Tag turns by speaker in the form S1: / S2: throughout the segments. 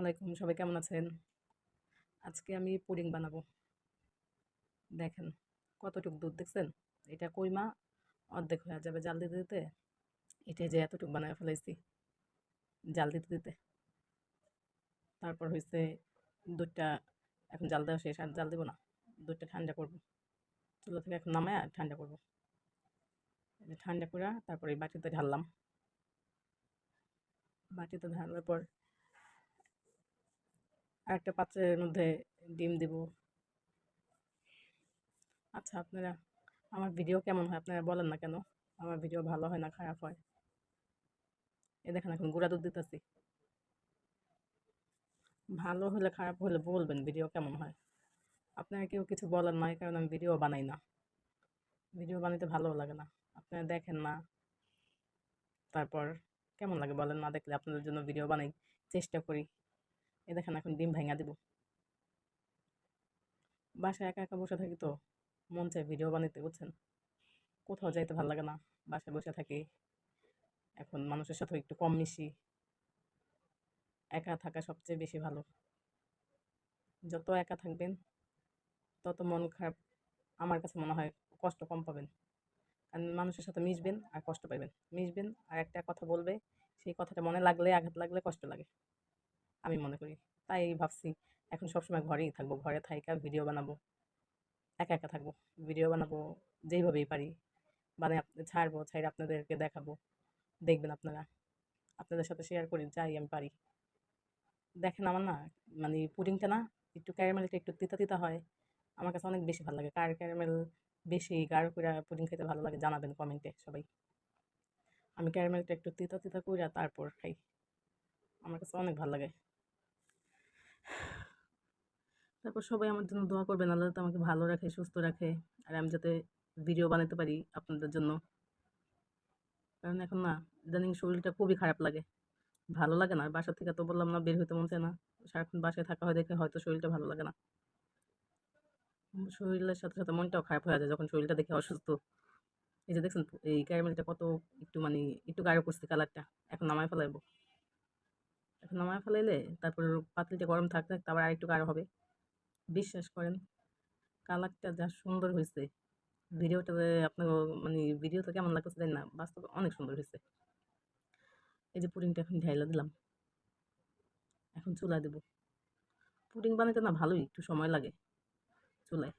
S1: আলাইকুম, সবাই কেমন আছেন? আজকে আমি পুডিং বানাবো। দেখেন কতটুক দুধ দেখছেন? এটা কইমা অর্ধেক হয়ে যাবে জাল দিতে দিতে। এটা যে এতটুক বানায় ফেলাইছি জাল দিতে দিতে। তারপর হইছে দুধটা এখন জাল দেওয়া শেষ, আর জাল দিব না। দুধটা ঠান্ডা করব। চুলা থেকে এখন নামায়া ঠান্ডা করব। এই যে ঠান্ডা কইরা তারপর এই বাটিতে ঢাললাম। বাটিতে ঢালার পর আরেকটা পাত্রের মধ্যে ডিম দিব। আচ্ছা, আপনারা আমার ভিডিও কেমন হয় আপনারা বলেন না কেন? আমার ভিডিও ভালো হয় না খারাপ হয়? এই দেখেন এখন গুঁড়া দুধ দিতেছি। ভালো হলে খারাপ হলে বলবেন ভিডিও কেমন হয়। আপনারা কেউ কিছু বলেন না, এই কারণে আমি ভিডিও বানাই না। ভিডিও বানাইতে ভালোও লাগে না। আপনারা দেখেন না, তারপর কেমন লাগে বলেন? না দেখলে আপনাদের জন্য ভিডিও বানাই, চেষ্টা করি। এই দেখেন এখন ডিম ভাঙা দিব। বাসায় একা একা বসে থাকি তো মন চায় ভিডিও বানাইতে, বুঝছেন? কোথাও যাইতে ভালো লাগে না, বাসায় বসে থাকি। এখন মানুষের সাথে একটু কম মিশি। একা থাকা সবচেয়ে বেশি ভালো। যত একা থাকবেন তত মন খারাপ, আমার কাছে মনে হয় কষ্ট কম পাবেন। কারণ মানুষের সাথে মিশবেন আর কষ্ট পাইবেন। মিশবেন আর একটা কথা বলবে, সেই কথাটা মনে লাগলে, আঘাত লাগলে কষ্ট লাগে, আমি মনে করি। তাই ভাবছি এখন সবসময় ঘরেই থাকবো, ঘরে থাইকা ভিডিও বানাবো, একা একা থাকবো, ভিডিও বানাবো যেইভাবেই পারি। মানে ছাড়বো, ছাইড়ে আপনাদেরকে দেখাবো, দেখবেন আপনারা। আপনাদের সাথে শেয়ার করি যাই আমি পারি। দেখেন আমার না, মানে পুডিংটা না একটু ক্যারামেলটা একটু তিতা তিতা হয়। আমার কাছে অনেক বেশি ভালো লাগে। কার ক্যারামেল বেশি গাঢ় করে পুডিং খেতে ভালো লাগে জানাবেন কমেন্টে সবাই। আমি ক্যারামেলটা একটু তিতা তিতা কইরা তারপর খাই। আমার কাছে অনেক ভালো লাগে। তারপর সবাই আমার জন্য দোয়া করবেন, আল্লাহ যাতে আমাকে ভালো রাখে, সুস্থ রাখে। আর আমি যাতে ভিডিও বানাতে পারি আপনাদের জন্য। কারণ এখন না ইদানিং শরীরটা খুবই খারাপ লাগে। ভালো লাগে না। আর বাসা থেকে তো বললাম না বের হইতে মন চায় না। সারাক্ষণ বাসায় থাকা হয় দেখে হয়তো শরীরটা ভালো লাগে না। শরীরের সাথে, সাথে মনটাও খারাপ হয়ে যায় যখন শরীরটা দেখে অসুস্থ। এই যে দেখছেন এই ক্যারামেলটা কত একটু মানে একটু গাঢ় করছে কালারটা। এখন নামায় ফেলাইবো। এখন নামায় ফেলাইলে তারপর পাতিলটা গরম থাকতে, থাকতে আবার আরেকটু গাঢ় হবে। বিশ্বাস করেন কালারটা যা সুন্দর হইছে। ভিডিওটাতে আপনার মানে ভিডিওতে কেমন লাগতেছে জানি না। বাস্তবে অনেক সুন্দর হইছে। এই যে পুডিংটা এখন ঢাইলা দিলাম। এখন চুলায় দিব। পুডিং বানাইতে না ভালোই একটু সময় লাগে চুলায়।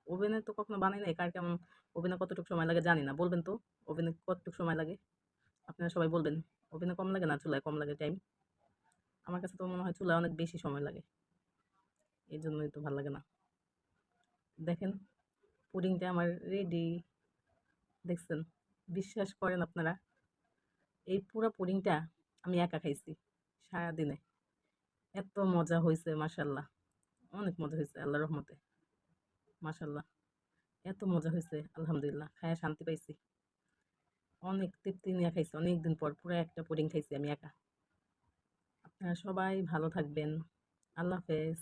S1: ওভেনে তো কখনো বানাই নাই। কার কেমন ওভেনে কতটুকু সময় লাগে জানি না। বলবেন তো ওভেনে কতটুকু সময় লাগে? আপনারা সবাই বলবেন। ওভেনে কম লাগে না চুলায় কম লাগে টাইম? আমার কাছে তো মনে হয় চুলায় অনেক বেশি সময় লাগে। এজন্যই তো ভাল লাগে না। দেখেন পুডিংটা আমার রেডি। দেখছেন? বিশ্বাস করেন আপনারা, এই পুরা পুডিংটা আমি একা খাইছি সারাদিনে। এত মজা হইছে মাশাআল্লাহ। অনেক মজা হইছে আল্লাহর রহমতে। মাশাআল্লাহ। এত মজা হইছে আলহামদুলিল্লাহ। খাইয়া শান্তি পাইছি। অনেক তৃপ্তি নিয়ে খাইছি। অনেকদিন পর পুরা একটা পুডিং খাইছি আমি একা। আপনারা সবাই ভালো থাকবেন। আল্লাহ হাফেজ।